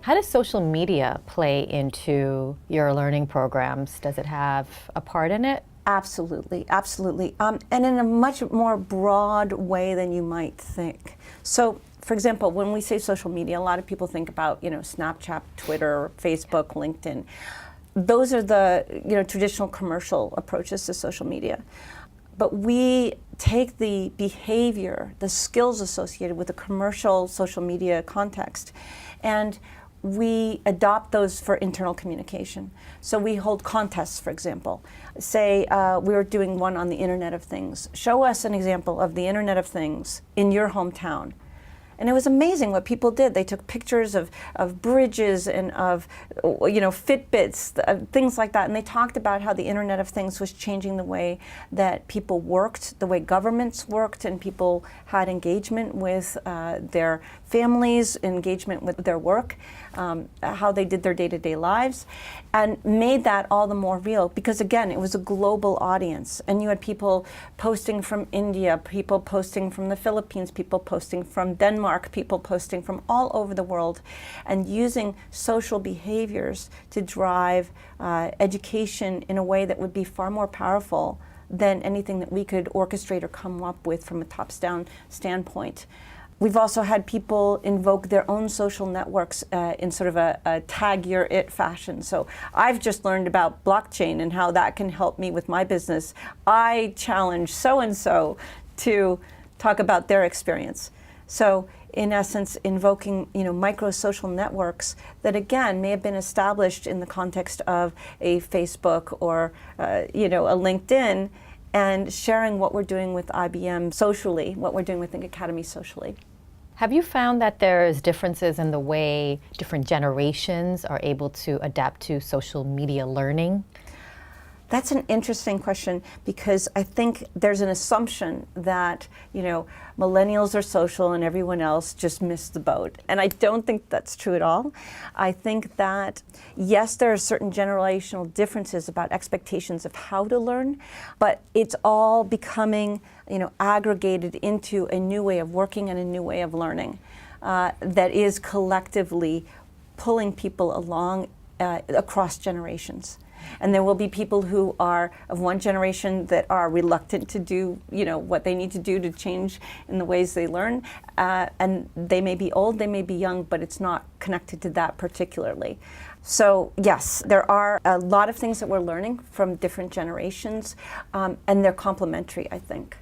How does social media play into your learning programs? Does it have a part in it? Absolutely, absolutely. And in a much more broad way than you might think. So, for example, when we say social media, a lot of people think about, Snapchat, Twitter, Facebook, LinkedIn. Those are the, traditional commercial approaches to social media. But we take the behavior, the skills associated with the commercial social media context, and we adopt those for internal communication. So we hold contests, for example. Say we were doing one on the Internet of Things. Show us an example of the Internet of Things in your hometown. And it was amazing what people did. They took pictures of bridges and of, Fitbits, things like that. And they talked about how the Internet of Things was changing the way that people worked, the way governments worked, and people had engagement with their families, engagement with their work, how they did their day-to-day lives, and made that all the more real because, again, it was a global audience. And you had people posting from India, people posting from the Philippines, people posting from Denmark, people posting from all over the world, and using social behaviors to drive education in a way that would be far more powerful than anything that we could orchestrate or come up with from a top-down standpoint. We've also had people invoke their own social networks in sort of a tag your it fashion. So I've just learned about blockchain and how that can help me with my business. I challenge so-and-so to talk about their experience. So in essence, invoking micro social networks that again may have been established in the context of a Facebook or a LinkedIn, and sharing what we're doing with IBM socially, what we're doing with Think Academy socially. Have you found that there's differences in the way different generations are able to adapt to social media learning? That's an interesting question because I think there's an assumption that, millennials are social and everyone else just missed the boat. And I don't think that's true at all. I think that, yes, there are certain generational differences about expectations of how to learn, but it's all becoming, aggregated into a new way of working and a new way of learning that is collectively pulling people along across generations. And there will be people who are of one generation that are reluctant to do, what they need to do to change in the ways they learn. And they may be old, they may be young, but it's not connected to that particularly. So yes, there are a lot of things that we're learning from different generations, and they're complementary, I think.